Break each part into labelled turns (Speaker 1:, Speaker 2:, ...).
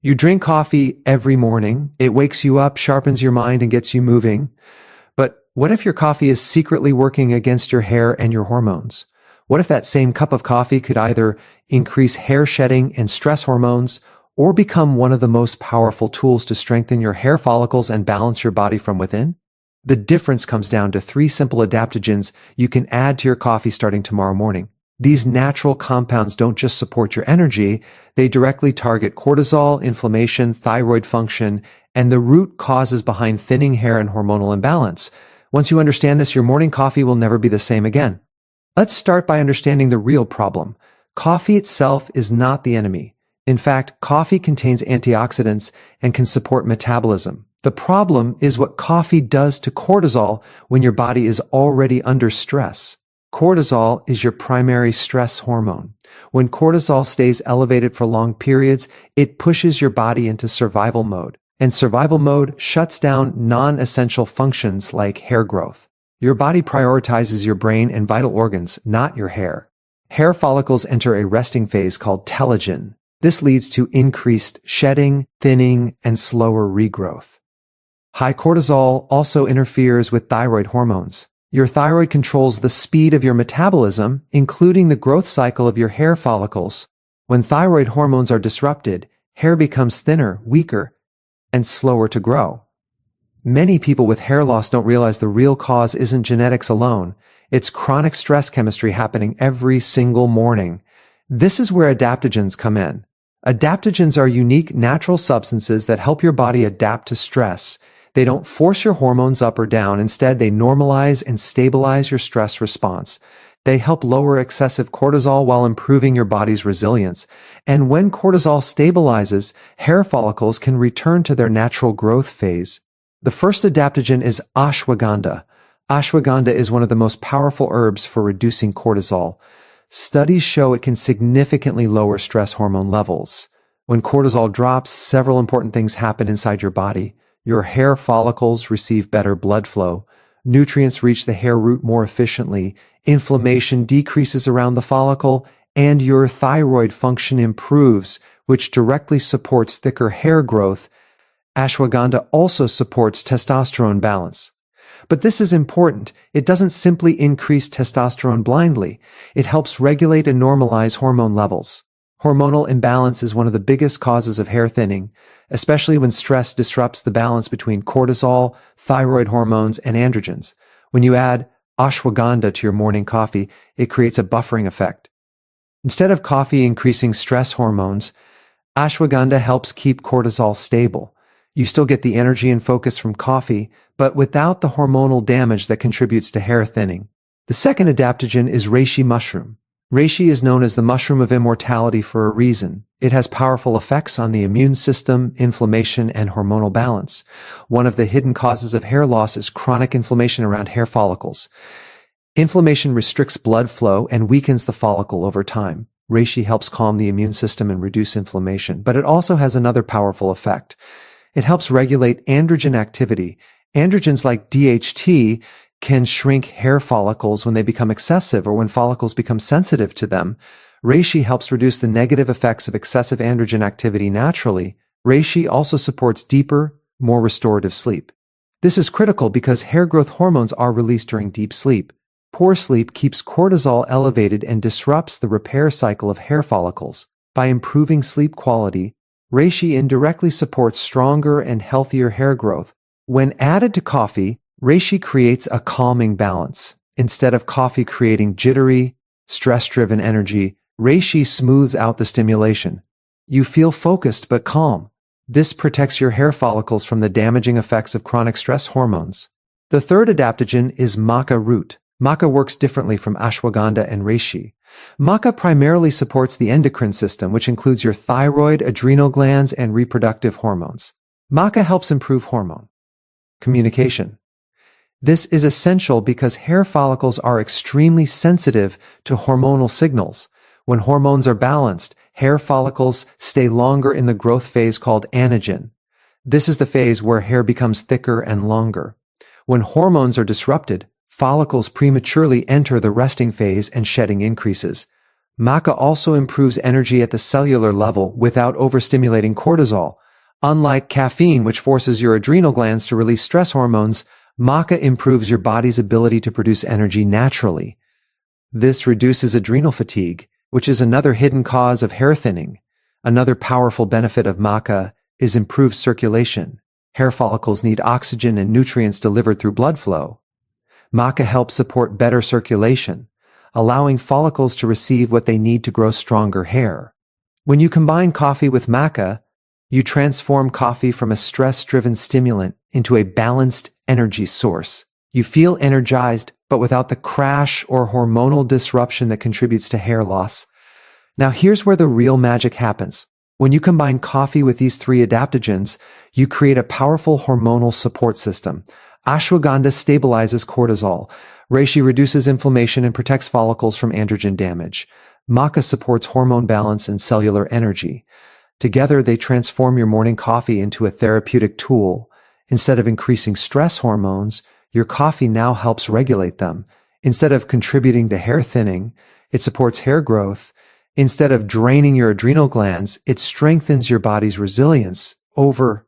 Speaker 1: You drink coffee every morning. It wakes you up, sharpens your mind, and gets you moving. But what if your coffee is secretly working against your hair and your hormones? What if that same cup of coffee could either increase hair shedding and stress hormones, or become one of the most powerful tools to strengthen your hair follicles and balance your body from within? The difference comes down to 3 simple adaptogens you can add to your coffee starting tomorrow morning. These natural compounds don't just support your energy, they directly target cortisol, inflammation, thyroid function, and the root causes behind thinning hair and hormonal imbalance. Once you understand this, your morning coffee will never be the same again. Let's start by understanding the real problem. Coffee itself is not the enemy. In fact, coffee contains antioxidants and can support metabolism. The problem is what coffee does to cortisol when your body is already under stress. Cortisol is your primary stress hormone. When cortisol stays elevated for long periods, it pushes your body into survival mode. And survival mode shuts down non-essential functions like hair growth. Your body prioritizes your brain and vital organs, not your hair. Hair follicles enter a resting phase called telogen. This leads to increased shedding, thinning, and slower regrowth. High cortisol also interferes with thyroid hormones. Your thyroid controls the speed of your metabolism, including the growth cycle of your hair follicles. When thyroid hormones are disrupted, hair becomes thinner, weaker, and slower to grow. Many people with hair loss don't realize the real cause isn't genetics alone. It's chronic stress chemistry happening every single morning. This is where adaptogens come in. Adaptogens are unique natural substances that help your body adapt to stress. They don't force your hormones up or down. Instead, they normalize and stabilize your stress response. They help lower excessive cortisol while improving your body's resilience. And when cortisol stabilizes, hair follicles can return to their natural growth phase. The first adaptogen is ashwagandha. Ashwagandha is one of the most powerful herbs for reducing cortisol. Studies show it can significantly lower stress hormone levels. When cortisol drops, several important things happen inside your body. Your hair follicles receive better blood flow. Nutrients reach the hair root more efficiently. Inflammation decreases around the follicle, and your thyroid function improves, which directly supports thicker hair growth. Ashwagandha also supports testosterone balance. But this is important. It doesn't simply increase testosterone blindly. It helps regulate and normalize hormone levels. Hormonal imbalance is one of the biggest causes of hair thinning, especially when stress disrupts the balance between cortisol, thyroid hormones, and androgens. When you add ashwagandha to your morning coffee, it creates a buffering effect. Instead of coffee increasing stress hormones, ashwagandha helps keep cortisol stable. You still get the energy and focus from coffee, but without the hormonal damage that contributes to hair thinning. The second adaptogen is reishi mushroom. Reishi is known as the mushroom of immortality for a reason. It has powerful effects on the immune system, inflammation, and hormonal balance. One of the hidden causes of hair loss is chronic inflammation around hair follicles. Inflammation restricts blood flow and weakens the follicle over time. Reishi helps calm the immune system and reduce inflammation, but it also has another powerful effect. It helps regulate androgen activity. Androgens like DHT can shrink hair follicles when they become excessive or when follicles become sensitive to them. Reishi helps reduce the negative effects of excessive androgen activity naturally. Reishi also supports deeper, more restorative sleep. This is critical because hair growth hormones are released during deep sleep. Poor sleep keeps cortisol elevated and disrupts the repair cycle of hair follicles. By improving sleep quality, reishi indirectly supports stronger and healthier hair growth. When added to coffee, reishi creates a calming balance. Instead of coffee creating jittery, stress-driven energy, reishi smooths out the stimulation. You feel focused but calm. This protects your hair follicles from the damaging effects of chronic stress hormones. The third adaptogen is maca root. Maca works differently from ashwagandha and reishi. Maca primarily supports the endocrine system, which includes your thyroid, adrenal glands, and reproductive hormones. Maca helps improve hormone communication. This is essential because hair follicles are extremely sensitive to hormonal signals. When hormones are balanced, hair follicles stay longer in the growth phase called anagen. This is the phase where hair becomes thicker and longer. When hormones are disrupted, follicles prematurely enter the resting phase and shedding increases. Maca also improves energy at the cellular level without overstimulating cortisol. Unlike caffeine, which forces your adrenal glands to release stress hormones, maca improves your body's ability to produce energy naturally. This reduces adrenal fatigue, which is another hidden cause of hair thinning. Another powerful benefit of maca is improved circulation. Hair follicles need oxygen and nutrients delivered through blood flow. Maca helps support better circulation, allowing follicles to receive what they need to grow stronger hair. When you combine coffee with maca, you transform coffee from a stress-driven stimulant into a balanced energy source. You feel energized, but without the crash or hormonal disruption that contributes to hair loss. Now here's where the real magic happens. When you combine coffee with these 3 adaptogens, you create a powerful hormonal support system. Ashwagandha stabilizes cortisol. Reishi reduces inflammation and protects follicles from androgen damage. Maca supports hormone balance and cellular energy. Together, they transform your morning coffee into a therapeutic tool. Instead of increasing stress hormones, your coffee now helps regulate them. Instead of contributing to hair thinning, it supports hair growth. Instead of draining your adrenal glands, it strengthens your body's resilience. Over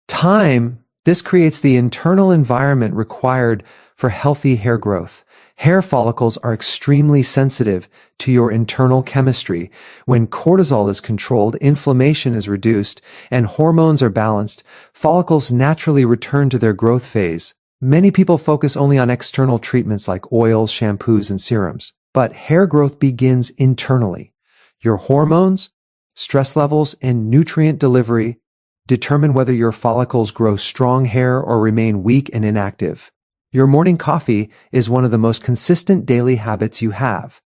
Speaker 1: time, this creates the internal environment required for healthy hair growth. Hair follicles are extremely sensitive to your internal chemistry. When cortisol is controlled, inflammation is reduced, and hormones are balanced, follicles naturally return to their growth phase. Many people focus only on external treatments like oils, shampoos, and serums, but hair growth begins internally. Your hormones, stress levels, and nutrient delivery determine whether your follicles grow strong hair or remain weak and inactive. Your morning coffee is one of the most consistent daily habits you have.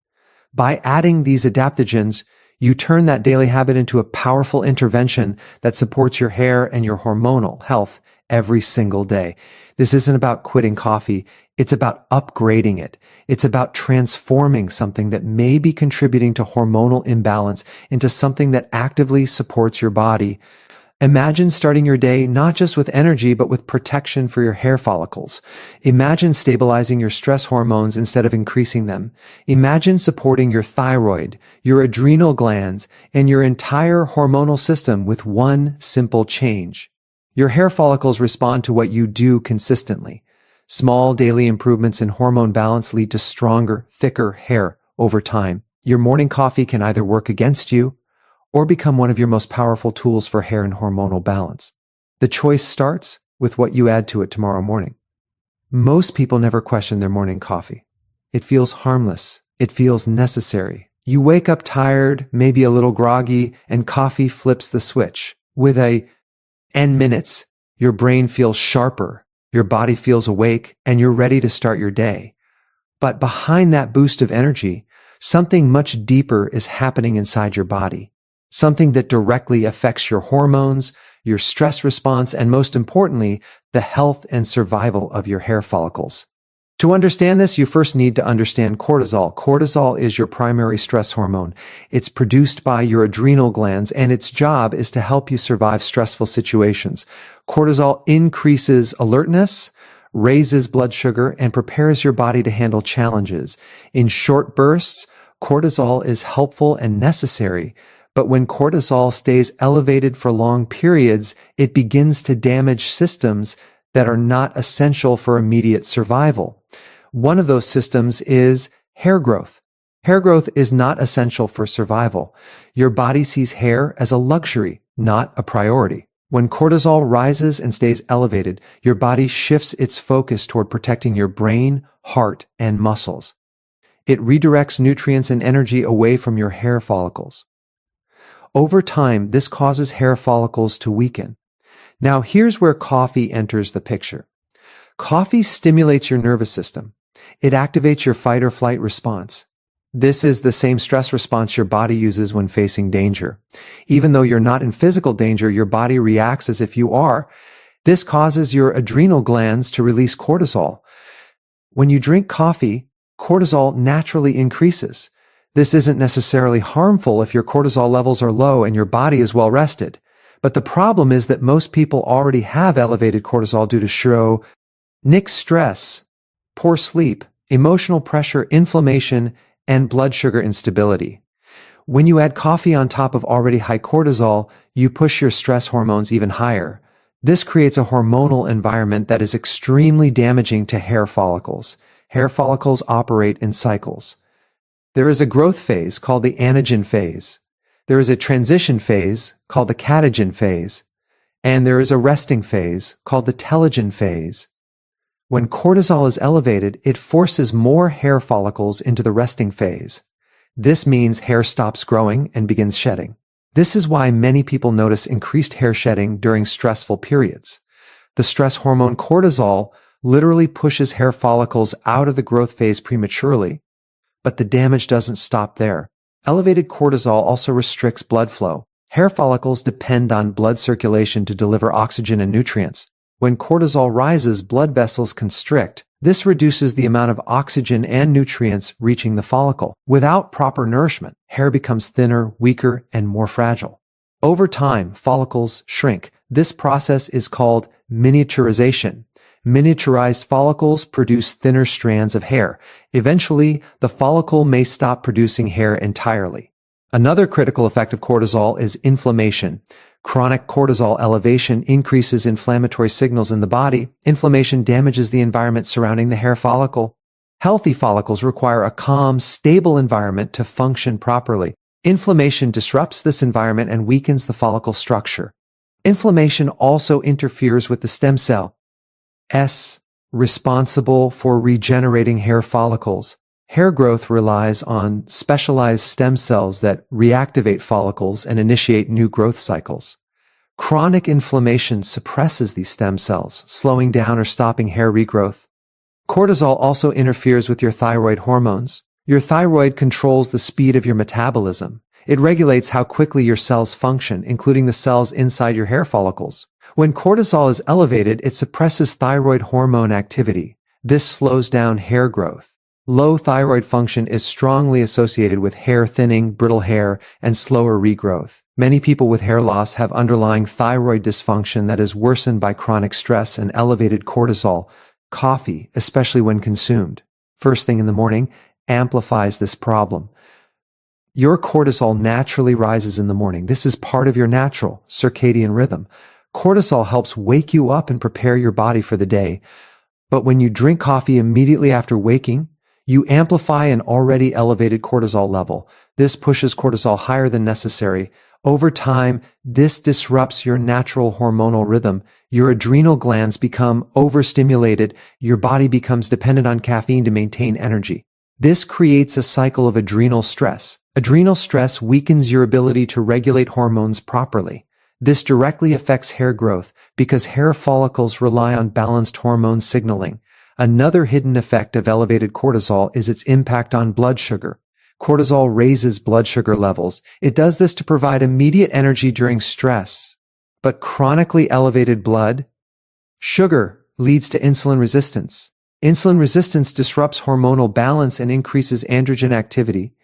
Speaker 1: By adding these adaptogens, you turn that daily habit into a powerful intervention that supports your hair and your hormonal health every single day. This isn't about quitting coffee. It's about upgrading it. It's about transforming something that may be contributing to hormonal imbalance into something that actively supports your body. Imagine starting your day not just with energy, but with protection for your hair follicles. Imagine stabilizing your stress hormones instead of increasing them. Imagine supporting your thyroid, your adrenal glands, and your entire hormonal system with one simple change. Your hair follicles respond to what you do consistently. Small daily improvements in hormone balance lead to stronger, thicker hair over time. Your morning coffee can either work against you or become one of your most powerful tools for hair and hormonal balance. The choice starts with what you add to it tomorrow morning. Most people never question their morning coffee. It feels harmless. It feels necessary. You wake up tired, maybe a little groggy, and coffee flips the switch. Within minutes, your brain feels sharper, your body feels awake, and you're ready to start your day. But behind that boost of energy, something much deeper is happening inside your body. Something that directly affects your hormones, your stress response, and most importantly, the health and survival of your hair follicles. To understand this, you first need to understand cortisol. Cortisol is your primary stress hormone. It's produced by your adrenal glands, and its job is to help you survive stressful situations. Cortisol increases alertness, raises blood sugar, and prepares your body to handle challenges. In short bursts, cortisol is helpful and necessary. But when cortisol stays elevated for long periods, it begins to damage systems that are not essential for immediate survival. One of those systems is hair growth. Hair growth is not essential for survival. Your body sees hair as a luxury, not a priority. When cortisol rises and stays elevated, your body shifts its focus toward protecting your brain, heart, and muscles. It redirects nutrients and energy away from your hair follicles. Over time, this causes hair follicles to weaken. Now, here's where coffee enters the picture. Coffee stimulates your nervous system. It activates your fight or flight response. This is the same stress response your body uses when facing danger. Even though you're not in physical danger, your body reacts as if you are. This causes your adrenal glands to release cortisol. When you drink coffee, cortisol naturally increases. This isn't necessarily harmful if your cortisol levels are low and your body is well rested. But the problem is that most people already have elevated cortisol due to chronic stress, poor sleep, emotional pressure, inflammation, and blood sugar instability. When you add coffee on top of already high cortisol, you push your stress hormones even higher. This creates a hormonal environment that is extremely damaging to hair follicles. Hair follicles operate in cycles. There is a growth phase called the anagen phase. There is a transition phase called the catagen phase. And there is a resting phase called the telogen phase. When cortisol is elevated, it forces more hair follicles into the resting phase. This means hair stops growing and begins shedding. This is why many people notice increased hair shedding during stressful periods. The stress hormone cortisol literally pushes hair follicles out of the growth phase prematurely, but the damage doesn't stop there. Elevated cortisol also restricts blood flow. Hair follicles depend on blood circulation to deliver oxygen and nutrients. When cortisol rises, blood vessels constrict. This reduces the amount of oxygen and nutrients reaching the follicle. Without proper nourishment, hair becomes thinner, weaker, and more fragile. Over time, follicles shrink. This process is called miniaturization. Miniaturized follicles produce thinner strands of hair. Eventually, the follicle may stop producing hair entirely. Another critical effect of cortisol is inflammation. Chronic cortisol elevation increases inflammatory signals in the body. Inflammation damages the environment surrounding the hair follicle. Healthy follicles require a calm, stable environment to function properly. Inflammation disrupts this environment and weakens the follicle structure. Inflammation also interferes with the stem cell, responsible for regenerating hair follicles. Hair growth relies on specialized stem cells that reactivate follicles and initiate new growth cycles. Chronic inflammation suppresses these stem cells, slowing down or stopping hair regrowth. Cortisol also interferes with your thyroid hormones. Your thyroid controls the speed of your metabolism. It regulates how quickly your cells function, including the cells inside your hair follicles. When cortisol is elevated, it suppresses thyroid hormone activity. This slows down hair growth. Low thyroid function is strongly associated with hair thinning, brittle hair, and slower regrowth. Many people with hair loss have underlying thyroid dysfunction that is worsened by chronic stress and elevated cortisol. Coffee, especially when consumed first thing in the morning, amplifies this problem. Your cortisol naturally rises in the morning. This is part of your natural circadian rhythm. Cortisol helps wake you up and prepare your body for the day. But when you drink coffee immediately after waking, you amplify an already elevated cortisol level. This pushes cortisol higher than necessary. Over time, this disrupts your natural hormonal rhythm. Your adrenal glands become overstimulated. Your body becomes dependent on caffeine to maintain energy. This creates a cycle of adrenal stress. Adrenal stress weakens your ability to regulate hormones properly. This directly affects hair growth because hair follicles rely on balanced hormone signaling. Another hidden effect of elevated cortisol is its impact on blood sugar. Cortisol raises blood sugar levels. It does this to provide immediate energy during stress. But chronically elevated blood sugar leads to insulin resistance. Insulin resistance disrupts hormonal balance and increases androgen activity.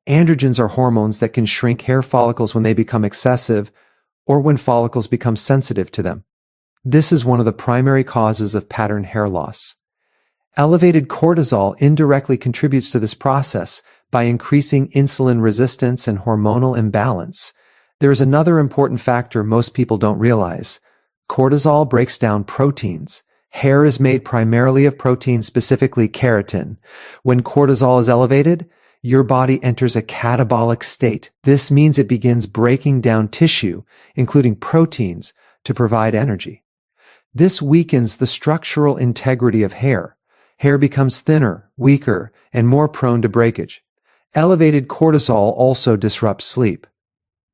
Speaker 1: Androgens are hormones that can shrink hair follicles when they become excessive or when follicles become sensitive to them. This is one of the primary causes of pattern hair loss. Elevated cortisol indirectly contributes to this process by increasing insulin resistance and hormonal imbalance. There is another important factor most people don't realize. Cortisol breaks down proteins. Hair is made primarily of protein, specifically keratin. When cortisol is elevated, your body enters a catabolic state. This means it begins breaking down tissue, including proteins, to provide energy. This weakens the structural integrity of hair. Hair becomes thinner, weaker, and more prone to breakage. Elevated cortisol also disrupts sleep.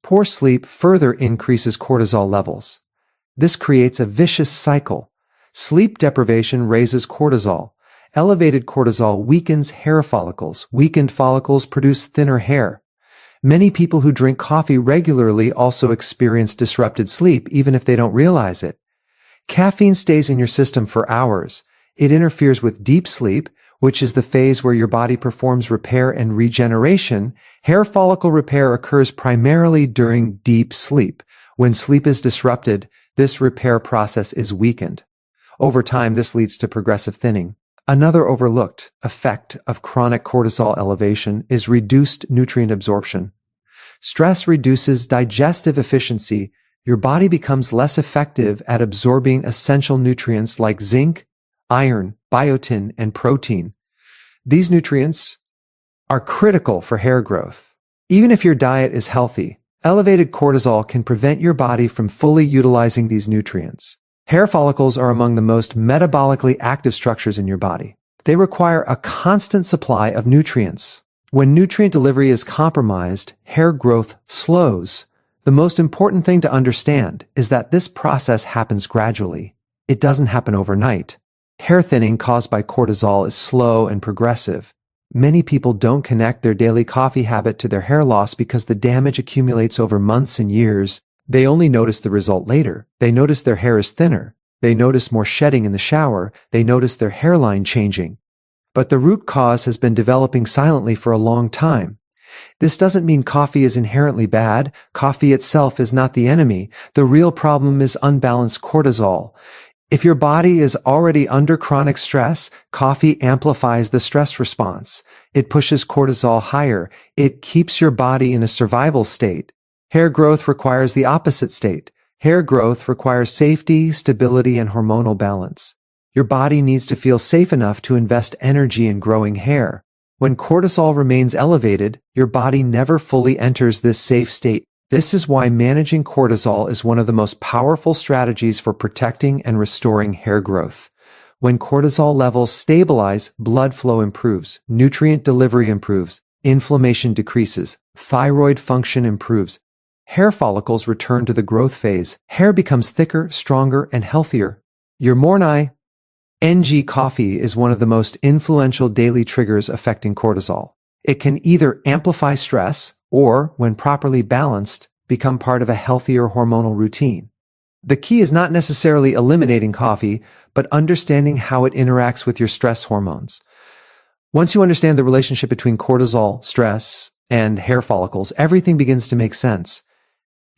Speaker 1: Poor sleep further increases cortisol levels. This creates a vicious cycle. Sleep deprivation raises cortisol. Elevated cortisol weakens hair follicles. Weakened follicles produce thinner hair. Many people who drink coffee regularly also experience disrupted sleep, even if they don't realize it. Caffeine stays in your system for hours. It interferes with deep sleep, which is the phase where your body performs repair and regeneration. Hair follicle repair occurs primarily during deep sleep. When sleep is disrupted, this repair process is weakened. Over time, this leads to progressive thinning. Another overlooked effect of chronic cortisol elevation is reduced nutrient absorption. Stress reduces digestive efficiency. Your body becomes less effective at absorbing essential nutrients like zinc, iron, biotin, and protein. These nutrients are critical for hair growth. Even if your diet is healthy, elevated cortisol can prevent your body from fully utilizing these nutrients. Hair follicles are among the most metabolically active structures in your body. They require a constant supply of nutrients. When nutrient delivery is compromised, hair growth slows. The most important thing to understand is that this process happens gradually. It doesn't happen overnight. Hair thinning caused by cortisol is slow and progressive. Many people don't connect their daily coffee habit to their hair loss because the damage accumulates over months and years. They only notice the result later. They notice their hair is thinner. They notice more shedding in the shower. They notice their hairline changing. But the root cause has been developing silently for a long time. This doesn't mean coffee is inherently bad. Coffee itself is not the enemy. The real problem is unbalanced cortisol. If your body is already under chronic stress, coffee amplifies the stress response. It pushes cortisol higher. It keeps your body in a survival state. Hair growth requires the opposite state. Hair growth requires safety, stability, and hormonal balance. Your body needs to feel safe enough to invest energy in growing hair. When cortisol remains elevated, your body never fully enters this safe state. This is why managing cortisol is one of the most powerful strategies for protecting and restoring hair growth. When cortisol levels stabilize, blood flow improves, nutrient delivery improves, inflammation decreases, thyroid function improves. Hair follicles return to the growth phase. Hair becomes thicker, stronger, and healthier. Your morning NG coffee is one of the most influential daily triggers affecting cortisol. It can either amplify stress or, when properly balanced, become part of a healthier hormonal routine. The key is not necessarily eliminating coffee, but understanding how it interacts with your stress hormones. Once you understand the relationship between cortisol, stress, and hair follicles, everything begins to make sense.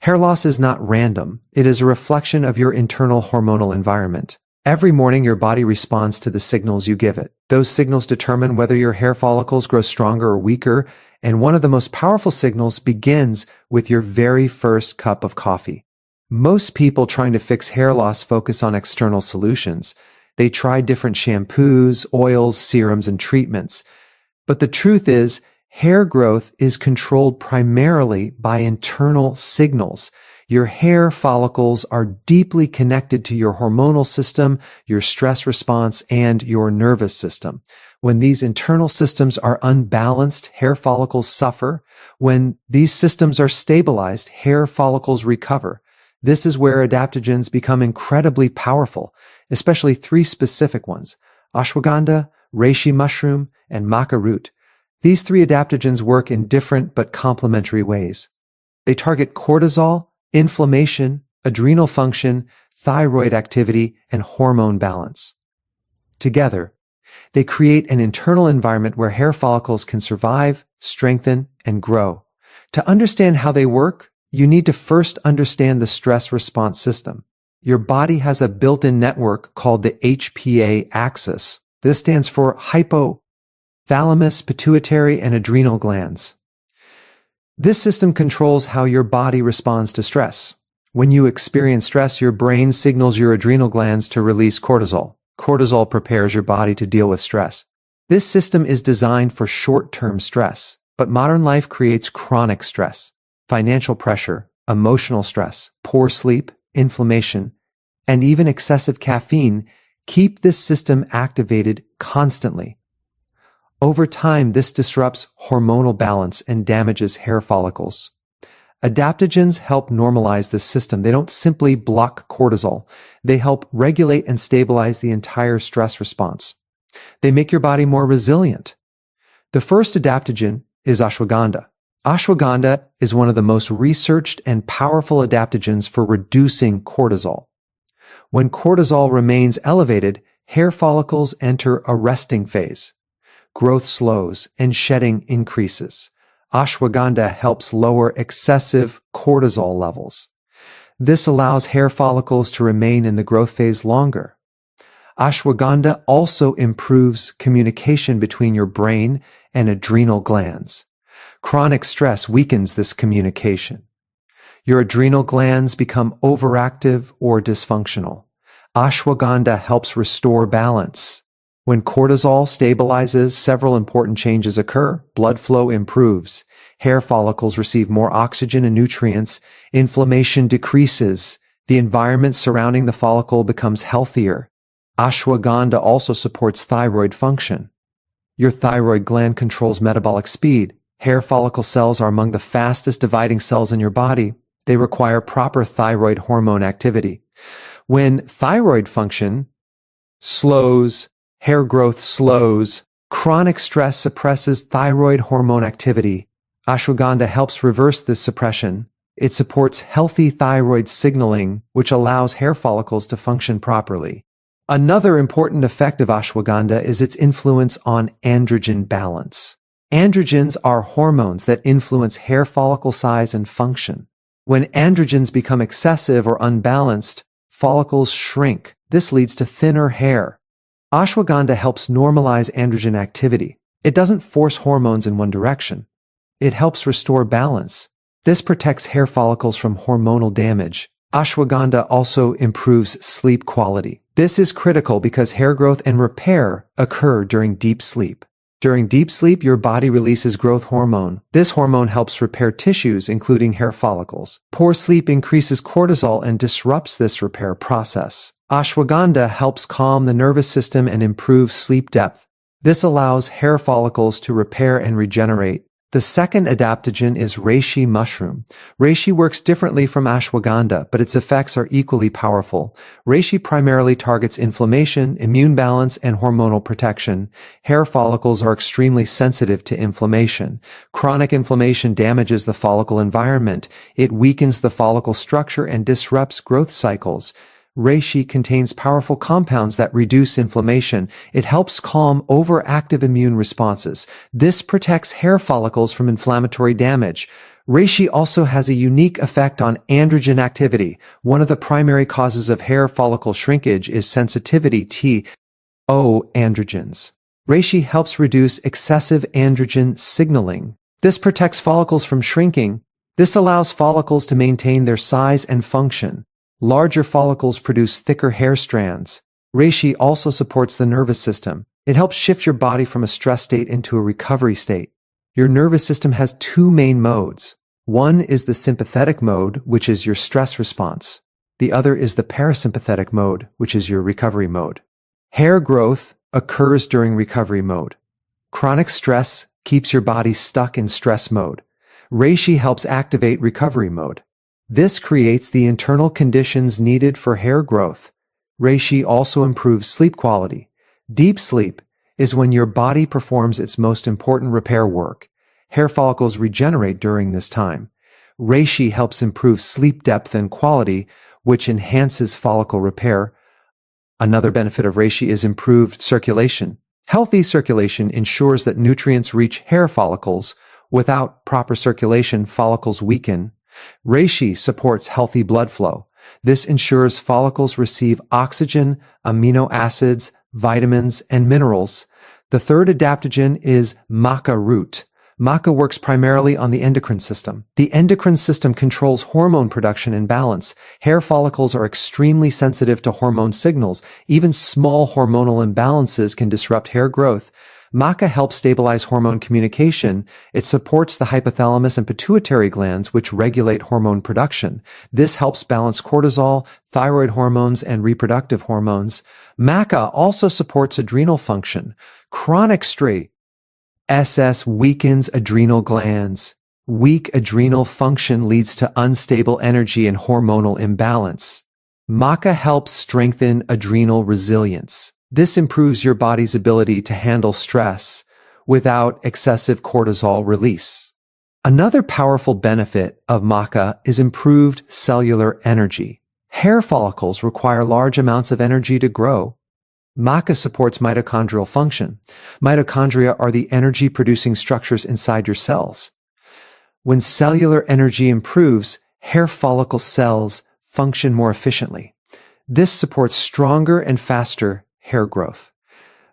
Speaker 1: Hair loss is not random. It is a reflection of your internal hormonal environment. Every morning, your body responds to the signals you give it. Those signals determine whether your hair follicles grow stronger or weaker, and one of the most powerful signals begins with your very first cup of coffee. Most people trying to fix hair loss focus on external solutions. They try different shampoos, oils, serums, and treatments. But the truth is, hair growth is controlled primarily by internal signals. Your hair follicles are deeply connected to your hormonal system, your stress response, and your nervous system. When these internal systems are unbalanced, hair follicles suffer. When these systems are stabilized, hair follicles recover. This is where adaptogens become incredibly powerful, especially three specific ones: ashwagandha, reishi mushroom, and maca root. These three adaptogens work in different but complementary ways. They target cortisol, inflammation, adrenal function, thyroid activity, and hormone balance. Together, they create an internal environment where hair follicles can survive, strengthen, and grow. To understand how they work, you need to first understand the stress response system. Your body has a built-in network called the HPA axis. This stands for hypothalamus, pituitary, and adrenal glands. This system controls how your body responds to stress. When you experience stress, your brain signals your adrenal glands to release cortisol. Cortisol prepares your body to deal with stress. This system is designed for short-term stress, but modern life creates chronic stress, financial pressure, emotional stress, poor sleep, inflammation, and even excessive caffeine keep this system activated constantly. Over time, this disrupts hormonal balance and damages hair follicles. Adaptogens help normalize this system. They don't simply block cortisol. They help regulate and stabilize the entire stress response. They make your body more resilient. The first adaptogen is ashwagandha. Ashwagandha is one of the most researched and powerful adaptogens for reducing cortisol. When cortisol remains elevated, hair follicles enter a resting phase. Growth slows and shedding increases. Ashwagandha helps lower excessive cortisol levels. This allows hair follicles to remain in the growth phase longer. Ashwagandha also improves communication between your brain and adrenal glands. Chronic stress weakens this communication. Your adrenal glands become overactive or dysfunctional. Ashwagandha helps restore balance. When cortisol stabilizes, several important changes occur. Blood flow improves. Hair follicles receive more oxygen and nutrients. Inflammation decreases. The environment surrounding the follicle becomes healthier. Ashwagandha also supports thyroid function. Your thyroid gland controls metabolic speed. Hair follicle cells are among the fastest dividing cells in your body. They require proper thyroid hormone activity. When thyroid function slows, hair growth slows, chronic stress suppresses thyroid hormone activity. Ashwagandha helps reverse this suppression. It supports healthy thyroid signaling, which allows hair follicles to function properly. Another important effect of ashwagandha is its influence on androgen balance. Androgens are hormones that influence hair follicle size and function. When androgens become excessive or unbalanced, follicles shrink. This leads to thinner hair. Ashwagandha helps normalize androgen activity. It doesn't force hormones in one direction. It helps restore balance. This protects hair follicles from hormonal damage. Ashwagandha also improves sleep quality. This is critical because hair growth and repair occur during deep sleep. During deep sleep, your body releases growth hormone. This hormone helps repair tissues, including hair follicles. Poor sleep increases cortisol and disrupts this repair process. Ashwagandha helps calm the nervous system and improve sleep depth. This allows hair follicles to repair and regenerate. The second adaptogen is reishi mushroom. Reishi works differently from ashwagandha, but its effects are equally powerful. Reishi primarily targets inflammation, immune balance, and hormonal protection. Hair follicles are extremely sensitive to inflammation. Chronic inflammation damages the follicle environment. It weakens the follicle structure and disrupts growth cycles. Reishi contains powerful compounds that reduce inflammation. It helps calm overactive immune responses. This protects hair follicles from inflammatory damage. Reishi also has a unique effect on androgen activity. One of the primary causes of hair follicle shrinkage is sensitivity to androgens. Reishi helps reduce excessive androgen signaling. This protects follicles from shrinking. This allows follicles to maintain their size and function. Larger follicles produce thicker hair strands. Reishi also supports the nervous system. It helps shift your body from a stress state into a recovery state. Your nervous system has two main modes. One is the sympathetic mode, which is your stress response. The other is the parasympathetic mode, which is your recovery mode. Hair growth occurs during recovery mode. Chronic stress keeps your body stuck in stress mode. Reishi helps activate recovery mode. This creates the internal conditions needed for hair growth. Reishi also improves sleep quality. Deep sleep is when your body performs its most important repair work. Hair follicles regenerate during this time. Reishi helps improve sleep depth and quality, which enhances follicle repair. Another benefit of reishi is improved circulation. Healthy circulation ensures that nutrients reach hair follicles. Without proper circulation, follicles weaken. Reishi supports healthy blood flow. This ensures follicles receive oxygen, amino acids, vitamins, and minerals. The third adaptogen is maca root. Maca works primarily on the endocrine system. The endocrine system controls hormone production and balance. Hair follicles are extremely sensitive to hormone signals. Even small hormonal imbalances can disrupt hair growth. Maca helps stabilize hormone communication. It supports the hypothalamus and pituitary glands, which regulate hormone production. This helps balance cortisol, thyroid hormones, and reproductive hormones. Maca also supports adrenal function. Chronic stress weakens adrenal glands. Weak adrenal function leads to unstable energy and hormonal imbalance. Maca helps strengthen adrenal resilience. This improves your body's ability to handle stress without excessive cortisol release. Another powerful benefit of maca is improved cellular energy. Hair follicles require large amounts of energy to grow. Maca supports mitochondrial function. Mitochondria are the energy-producing structures inside your cells. When cellular energy improves, hair follicle cells function more efficiently. This supports stronger and faster hair growth.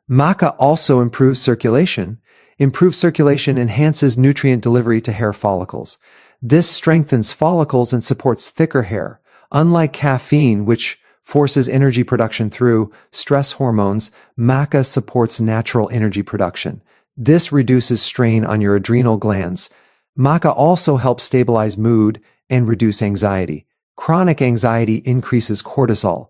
Speaker 1: Maca also improves circulation. Improved circulation enhances nutrient delivery to hair follicles. This strengthens follicles and supports thicker hair. Unlike caffeine, which forces energy production through stress hormones, maca supports natural energy production. This reduces strain on your adrenal glands. Maca also helps stabilize mood and reduce anxiety. Chronic anxiety increases cortisol.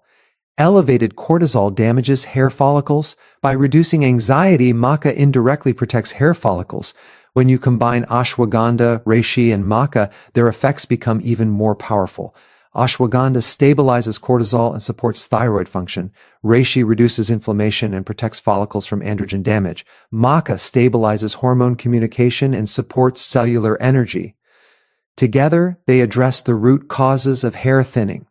Speaker 1: Elevated cortisol damages hair follicles. By reducing anxiety, maca indirectly protects hair follicles. When you combine ashwagandha, reishi, and maca, their effects become even more powerful. Ashwagandha stabilizes cortisol and supports thyroid function. Reishi reduces inflammation and protects follicles from androgen damage. Maca stabilizes hormone communication and supports cellular energy. Together, they address the root causes of hair thinning.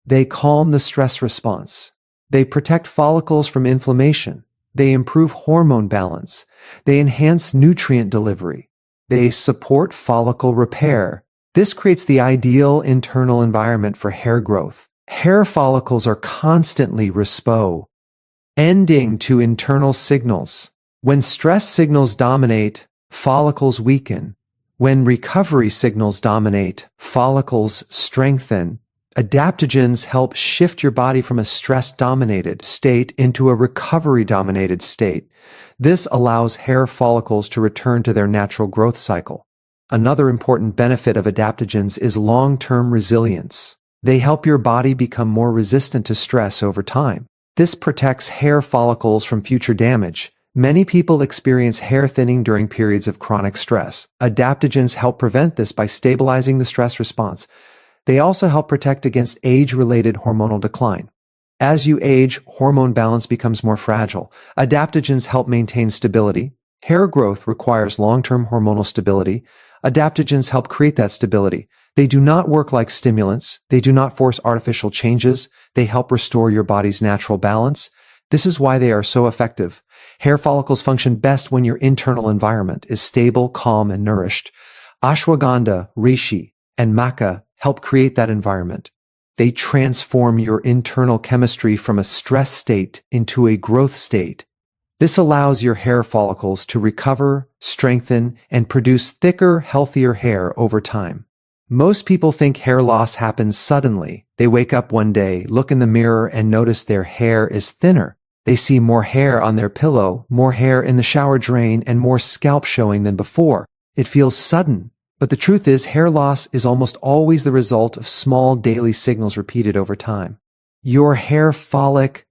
Speaker 1: They calm the stress response. They protect follicles from inflammation. They improve hormone balance. They enhance nutrient delivery. They support follicle repair. This creates the ideal internal environment for hair growth. Hair follicles are constantly responding to internal signals. When stress signals dominate, follicles weaken. When recovery signals dominate, follicles strengthen. Adaptogens help shift your body from a stress-dominated state into a recovery-dominated state. This allows hair follicles to return to their natural growth cycle. Another important benefit of adaptogens is long-term resilience. They help your body become more resistant to stress over time. This protects hair follicles from future damage. Many people experience hair thinning during periods of chronic stress. Adaptogens help prevent this by stabilizing the stress response. They also help protect against age-related hormonal decline. As you age, hormone balance becomes more fragile. Adaptogens help maintain stability. Hair growth requires long-term hormonal stability. Adaptogens help create that stability. They do not work like stimulants. They do not force artificial changes. They help restore your body's natural balance. This is why they are so effective. Hair follicles function best when your internal environment is stable, calm, and nourished. Ashwagandha, reishi, and maca help create that environment. They transform your internal chemistry from a stress state into a growth state. This allows your hair follicles to recover, strengthen, and produce thicker, healthier hair over time. Most people think hair loss happens suddenly. They wake up one day, look in the mirror, and notice their hair is thinner. They see more hair on their pillow, more hair in the shower drain, and more scalp showing than before. It feels sudden. But the truth is, hair loss is almost always the result of small daily signals repeated over time. Your hair follicles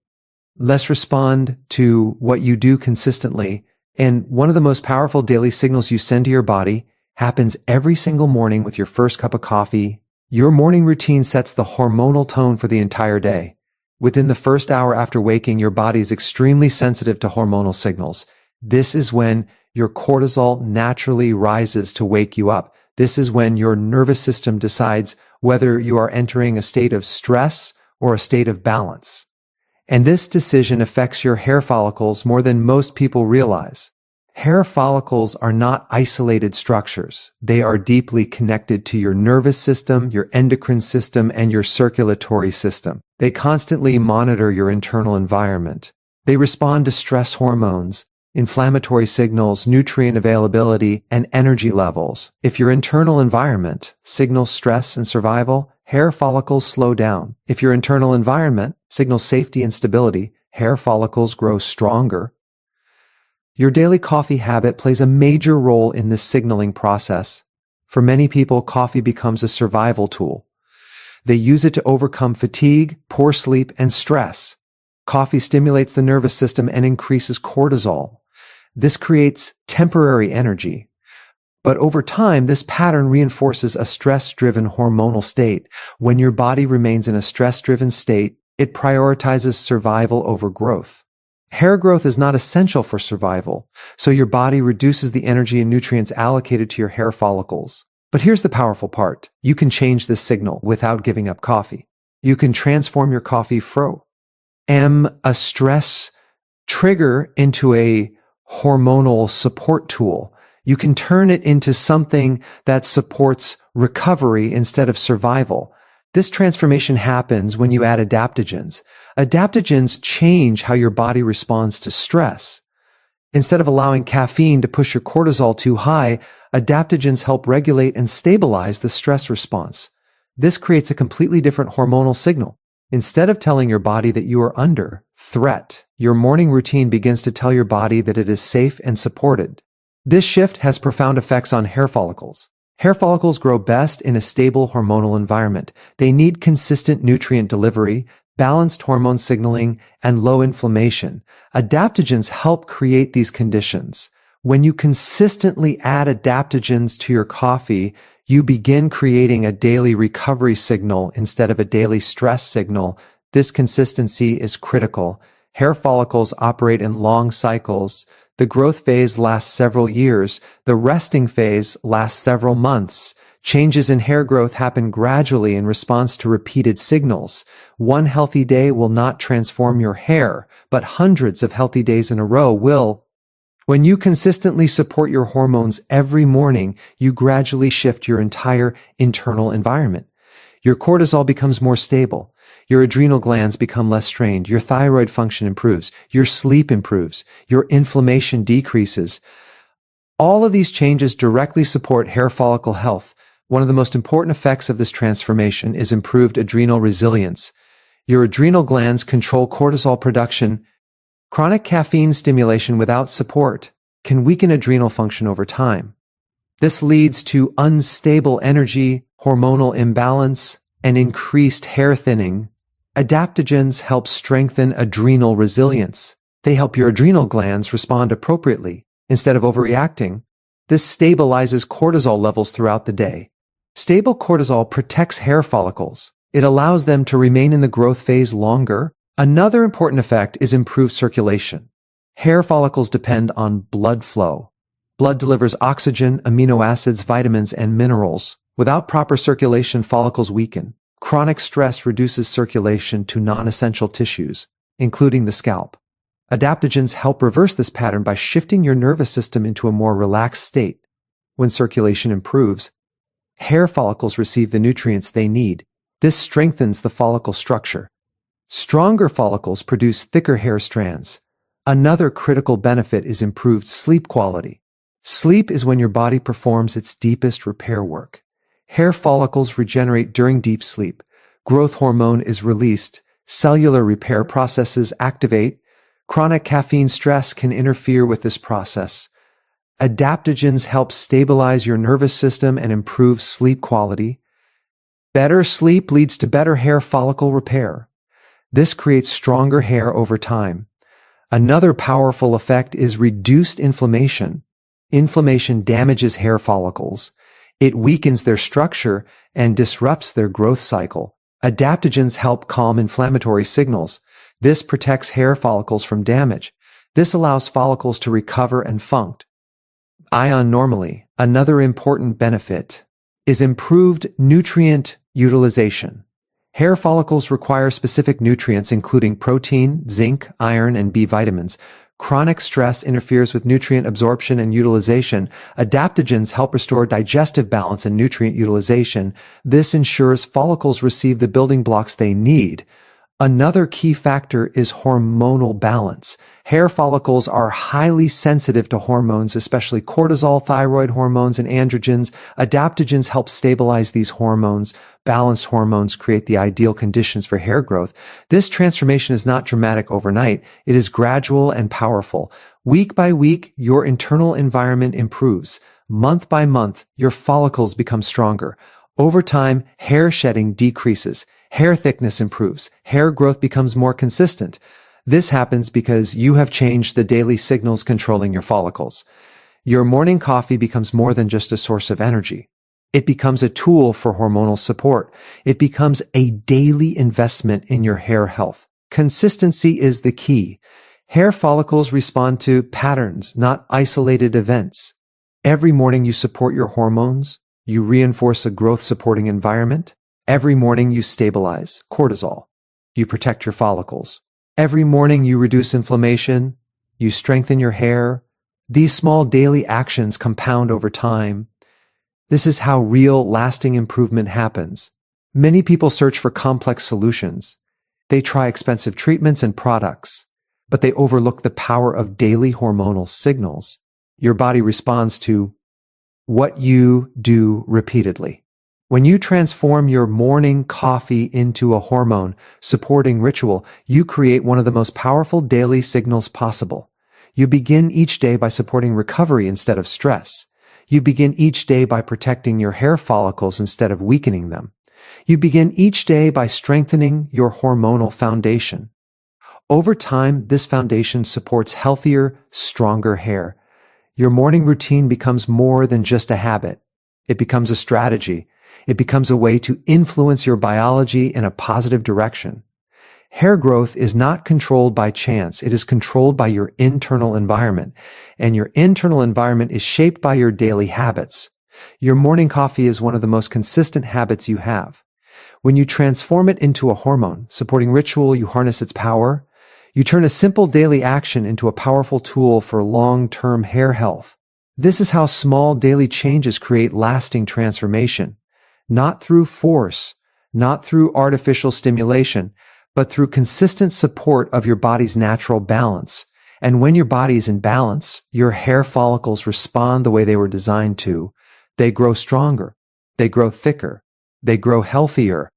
Speaker 1: respond to what you do consistently, and one of the most powerful daily signals you send to your body happens every single morning with your first cup of coffee. Your morning routine sets the hormonal tone for the entire day. Within the first hour after waking, your body is extremely sensitive to hormonal signals. This is when your cortisol naturally rises to wake you up. This is when your nervous system decides whether you are entering a state of stress or a state of balance. And this decision affects your hair follicles more than most people realize. Hair follicles are not isolated structures. They are deeply connected to your nervous system, your endocrine system, and your circulatory system. They constantly monitor your internal environment. They respond to stress hormones, inflammatory signals, nutrient availability, and energy levels. If your internal environment signals stress and survival, hair follicles slow down. If your internal environment signals safety and stability, hair follicles grow stronger. Your daily coffee habit plays a major role in this signaling process. For many people, coffee becomes a survival tool. They use it to overcome fatigue, poor sleep, and stress. Coffee stimulates the nervous system and increases cortisol. This creates temporary energy. But over time, this pattern reinforces a stress-driven hormonal state. When your body remains in a stress-driven state, it prioritizes survival over growth. Hair growth is not essential for survival, so your body reduces the energy and nutrients allocated to your hair follicles. But here's the powerful part. You can change this signal without giving up coffee. You can transform your coffee from a stress trigger into a hormonal support tool. You can turn it into something that supports recovery instead of survival. This transformation happens when you add adaptogens. Adaptogens change how your body responds to stress. Instead of allowing caffeine to push your cortisol too high, adaptogens help regulate and stabilize the stress response. This creates a completely different hormonal signal. Instead of telling your body that you are under threat, your morning routine begins to tell your body that it is safe and supported. This shift has profound effects on hair follicles. Hair follicles grow best in a stable hormonal environment. They need consistent nutrient delivery, balanced hormone signaling, and low inflammation. Adaptogens help create these conditions. When you consistently add adaptogens to your coffee, you begin creating a daily recovery signal instead of a daily stress signal. This consistency is critical. Hair follicles operate in long cycles. The growth phase lasts several years. The resting phase lasts several months. Changes in hair growth happen gradually in response to repeated signals. One healthy day will not transform your hair, but hundreds of healthy days in a row will. When you consistently support your hormones every morning, you gradually shift your entire internal environment. Your cortisol becomes more stable. Your adrenal glands become less strained. Your thyroid function improves. Your sleep improves. Your inflammation decreases. All of these changes directly support hair follicle health. One of the most important effects of this transformation is improved adrenal resilience. Your adrenal glands control cortisol production. Chronic caffeine stimulation without support can weaken adrenal function over time. This leads to unstable energy, hormonal imbalance, and increased hair thinning. Adaptogens help strengthen adrenal resilience. They help your adrenal glands respond appropriately instead of overreacting. This stabilizes cortisol levels throughout the day. Stable cortisol protects hair follicles. It allows them to remain in the growth phase longer. Another important effect is improved circulation. Hair follicles depend on blood flow. Blood delivers oxygen, amino acids, vitamins, and minerals. Without proper circulation, follicles weaken. Chronic stress reduces circulation to non-essential tissues, including the scalp. Adaptogens help reverse this pattern by shifting your nervous system into a more relaxed state. When circulation improves, hair follicles receive the nutrients they need. This strengthens the follicle structure. Stronger follicles produce thicker hair strands. Another critical benefit is improved sleep quality. Sleep is when your body performs its deepest repair work. Hair follicles regenerate during deep sleep. Growth hormone is released. Cellular repair processes activate. Chronic caffeine stress can interfere with this process. Adaptogens help stabilize your nervous system and improve sleep quality. Better sleep leads to better hair follicle repair. This creates stronger hair over time. Another powerful effect is reduced inflammation. Inflammation damages hair follicles. It weakens their structure and disrupts their growth cycle. Adaptogens help calm inflammatory signals. This protects hair follicles from damage. This allows follicles to recover and funct. Normally, another important benefit is improved nutrient utilization. Hair follicles require specific nutrients including protein, zinc, iron, and B vitamins. Chronic stress interferes with nutrient absorption and utilization. Adaptogens help restore digestive balance and nutrient utilization. This ensures follicles receive the building blocks they need. Another key factor is hormonal balance. Hair follicles are highly sensitive to hormones, especially cortisol, thyroid hormones, and androgens. Adaptogens help stabilize these hormones. Balanced hormones create the ideal conditions for hair growth. This transformation is not dramatic overnight. It is gradual and powerful. Week by week, your internal environment improves. Month by month, your follicles become stronger. Over time, hair shedding decreases. Hair thickness improves. Hair growth becomes more consistent. This happens because you have changed the daily signals controlling your follicles. Your morning coffee becomes more than just a source of energy. It becomes a tool for hormonal support. It becomes a daily investment in your hair health. Consistency is the key. Hair follicles respond to patterns, not isolated events. Every morning you support your hormones. You reinforce a growth-supporting environment. Every morning you stabilize cortisol. You protect your follicles. Every morning you reduce inflammation. You strengthen your hair. These small daily actions compound over time. This is how real, lasting improvement happens. Many people search for complex solutions. They try expensive treatments and products, but they overlook the power of daily hormonal signals. Your body responds to what you do repeatedly. When you transform your morning coffee into a hormone-supporting ritual, you create one of the most powerful daily signals possible. You begin each day by supporting recovery instead of stress. You begin each day by protecting your hair follicles instead of weakening them. You begin each day by strengthening your hormonal foundation. Over time, this foundation supports healthier, stronger hair. Your morning routine becomes more than just a habit. It becomes a strategy. It becomes a way to influence your biology in a positive direction. Hair growth is not controlled by chance. It is controlled by your internal environment, and your internal environment is shaped by your daily habits. Your morning coffee is one of the most consistent habits you have. When you transform it into a hormone-supporting ritual, you harness its power. You turn a simple daily action into a powerful tool for long-term hair health. This is how small daily changes create lasting transformation. Not through force, not through artificial stimulation, but through consistent support of your body's natural balance. And when your body is in balance, your hair follicles respond the way they were designed to. They grow stronger. They grow thicker. They grow healthier.